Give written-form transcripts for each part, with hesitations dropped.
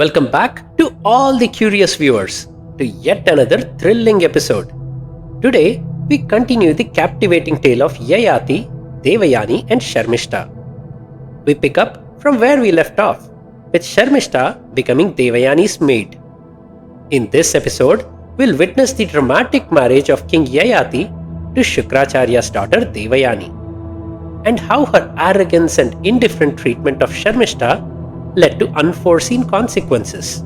Welcome back to all the curious viewers to yet another thrilling episode. Today, we continue the captivating tale of Yayati, Devayani and Sharmishta. We pick up from where we left off, with Sharmishta becoming Devayani's maid. In this episode, we'll witness the dramatic marriage of King Yayati to Shukracharya's daughter Devayani, and how her arrogance and indifferent treatment of Sharmishta led to unforeseen consequences.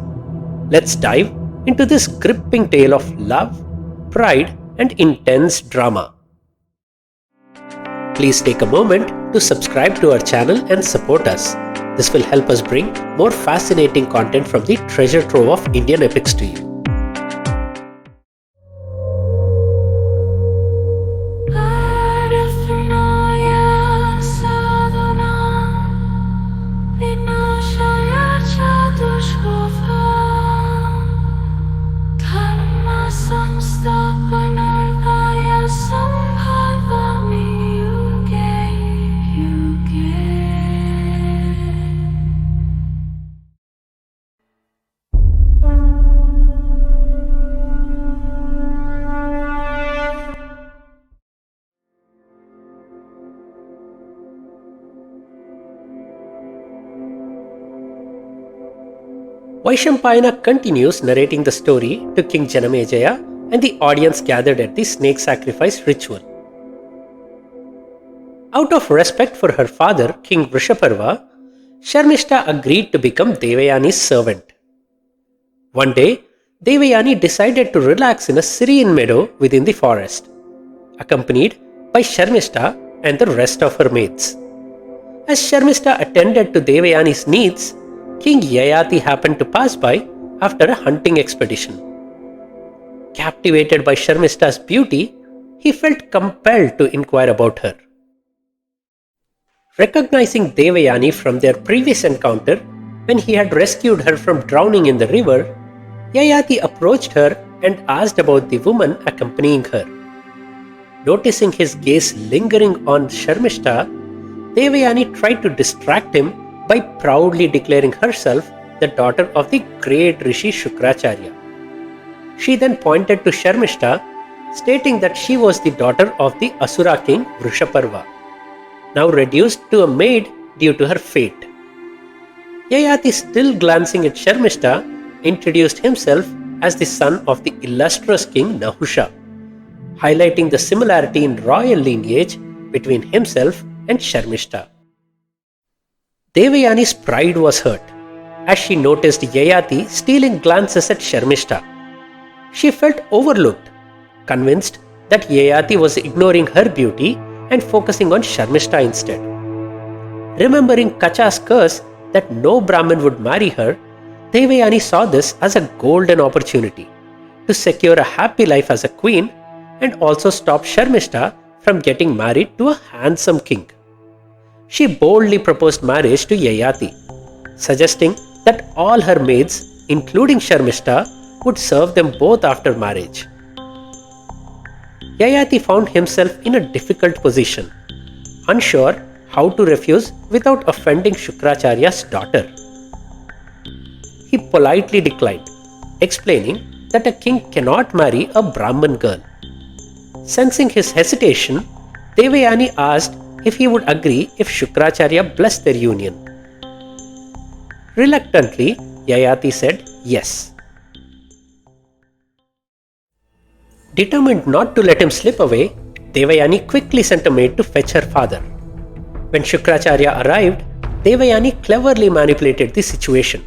Let's dive into this gripping tale of love, pride, and intense drama. Please take a moment to subscribe to our channel and support us. This will help us bring more fascinating content from the treasure trove of Indian epics to you. Vaishampayana continues narrating the story to King Janamejaya and the audience gathered at the snake sacrifice ritual. Out of respect for her father, King Vrushaparva, Sharmishta agreed to become Devayani's servant. One day, Devayani decided to relax in a serene meadow within the forest, accompanied by Sharmishta and the rest of her maids. As Sharmishta attended to Devayani's needs, King Yayati happened to pass by after a hunting expedition. Captivated by Sharmishta's beauty, he felt compelled to inquire about her. Recognizing Devayani from their previous encounter, when he had rescued her from drowning in the river, Yayati approached her and asked about the woman accompanying her. Noticing his gaze lingering on Sharmishta, Devayani tried to distract him by proudly declaring herself the daughter of the great Rishi Shukracharya. She then pointed to Sharmishta, stating that she was the daughter of the Asura king Vrushaparva, now reduced to a maid due to her fate. Yayati, still glancing at Sharmishta, introduced himself as the son of the illustrious king Nahusha, highlighting the similarity in royal lineage between himself and Sharmishta. Devayani's pride was hurt as she noticed Yayati stealing glances at Sharmishta. She felt overlooked, convinced that Yayati was ignoring her beauty and focusing on Sharmishta instead. Remembering Kacha's curse that no Brahmin would marry her, Devayani saw this as a golden opportunity to secure a happy life as a queen and also stop Sharmishta from getting married to a handsome king. She boldly proposed marriage to Yayati, suggesting that all her maids, including Sharmishta, would serve them both after marriage. Yayati found himself in a difficult position, unsure how to refuse without offending Shukracharya's daughter. He politely declined, explaining that a king cannot marry a Brahmin girl. Sensing his hesitation, Devayani asked if he would agree if Shukracharya blessed their union. Reluctantly, Yayati said yes. Determined not to let him slip away, Devayani quickly sent a maid to fetch her father. When Shukracharya arrived, Devayani cleverly manipulated the situation.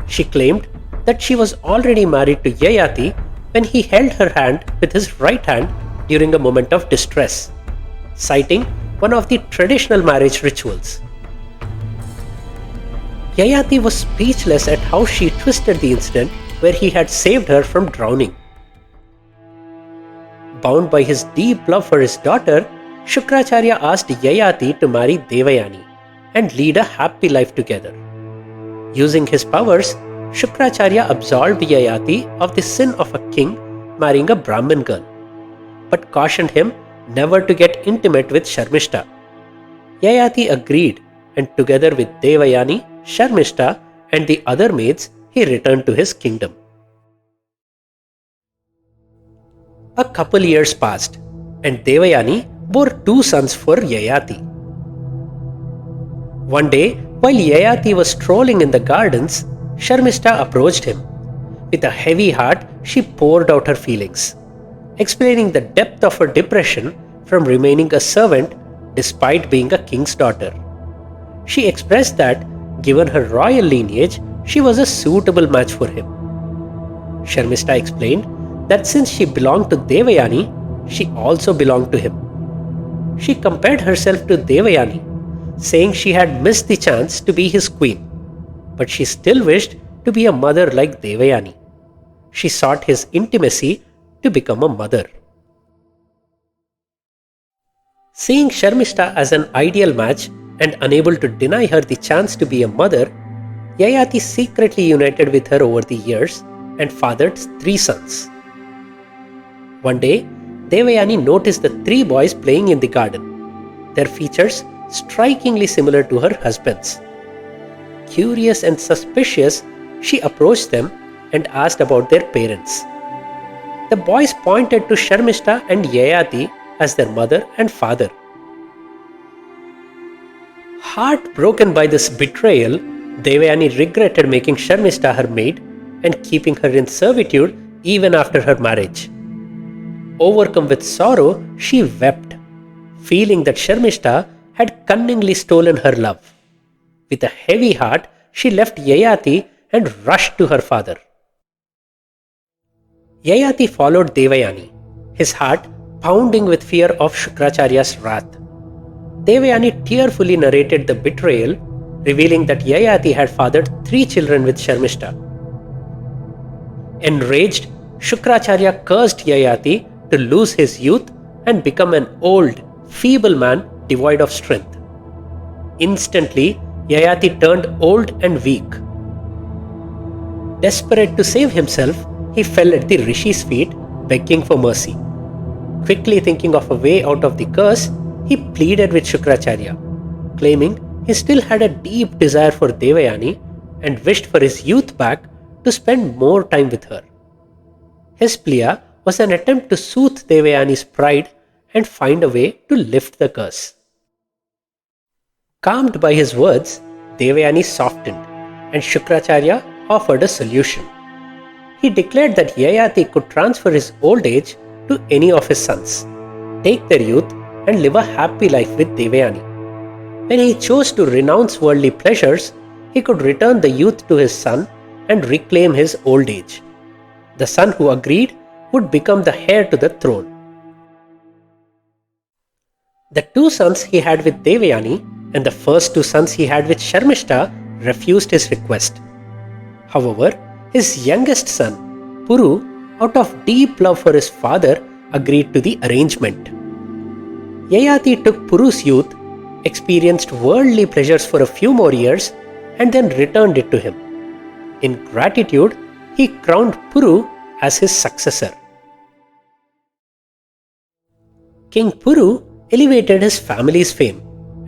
She claimed that she was already married to Yayati when he held her hand with his right hand during a moment of distress, citing one of the traditional marriage rituals. Yayati was speechless at how she twisted the incident where he had saved her from drowning. Bound by his deep love for his daughter, Shukracharya asked Yayati to marry Devayani and lead a happy life together. Using his powers, Shukracharya absolved Yayati of the sin of a king marrying a Brahmin girl, but cautioned him never to get intimate with Sharmishta. Yayati agreed, and together with Devayani, Sharmishta, and the other maids, he returned to his kingdom. A couple years passed, and Devayani bore 2 sons for Yayati. One day, while Yayati was strolling in the gardens, Sharmishta approached him. With a heavy heart, she poured out her feelings, explaining the depth of her depression from remaining a servant despite being a king's daughter. She expressed that, given her royal lineage, she was a suitable match for him. Sharmishta explained that since she belonged to Devayani, she also belonged to him. She compared herself to Devayani, saying she had missed the chance to be his queen, but she still wished to be a mother like Devayani. She sought his intimacy to become a mother. Seeing Sharmishta as an ideal match and unable to deny her the chance to be a mother, Yayati secretly united with her over the years and fathered 3 sons. One day, Devayani noticed the 3 boys playing in the garden, their features strikingly similar to her husband's. Curious and suspicious, she approached them and asked about their parents. The boys pointed to Sharmishta and Yayati as their mother and father. Heartbroken by this betrayal, Devayani regretted making Sharmishta her maid and keeping her in servitude even after her marriage. Overcome with sorrow, she wept, feeling that Sharmishta had cunningly stolen her love. With a heavy heart, she left Yayati and rushed to her father. Yayati followed Devayani, his heart pounding with fear of Shukracharya's wrath. Devayani tearfully narrated the betrayal, revealing that Yayati had fathered 3 children with Sharmishta. Enraged, Shukracharya cursed Yayati to lose his youth and become an old, feeble man devoid of strength. Instantly, Yayati turned old and weak. Desperate to save himself, he fell at the Rishi's feet, begging for mercy. Quickly thinking of a way out of the curse, he pleaded with Shukracharya, claiming he still had a deep desire for Devayani and wished for his youth back to spend more time with her. His plea was an attempt to soothe Devayani's pride and find a way to lift the curse. Calmed by his words, Devayani softened, and Shukracharya offered a solution. He declared that Yayati could transfer his old age to any of his sons, take their youth, and live a happy life with Devayani. When he chose to renounce worldly pleasures, he could return the youth to his son and reclaim his old age. The son who agreed would become the heir to the throne. The 2 sons he had with Devayani and the first 2 sons he had with Sharmishta refused his request. However, his youngest son, Puru, out of deep love for his father, agreed to the arrangement. Yayati took Puru's youth, experienced worldly pleasures for a few more years, and then returned it to him. In gratitude, he crowned Puru as his successor. King Puru elevated his family's fame,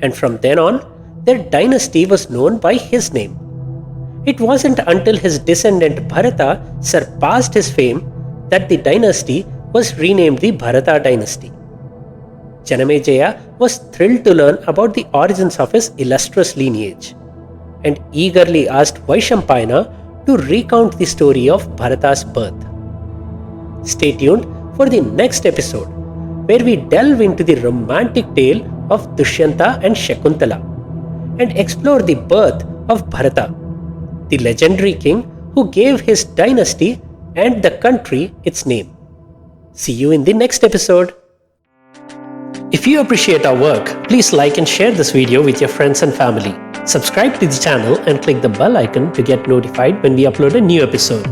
and from then on, their dynasty was known by his name. It wasn't until his descendant Bharata surpassed his fame that the dynasty was renamed the Bharata dynasty. Janamejaya was thrilled to learn about the origins of his illustrious lineage and eagerly asked Vaishampayana to recount the story of Bharata's birth. Stay tuned for the next episode, where we delve into the romantic tale of Dushyanta and Shakuntala and explore the birth of Bharata, the legendary king who gave his dynasty and the country its name. See you in the next episode. If you appreciate our work, please like and share this video with your friends and family. Subscribe to the channel and click the bell icon to get notified when we upload a new episode.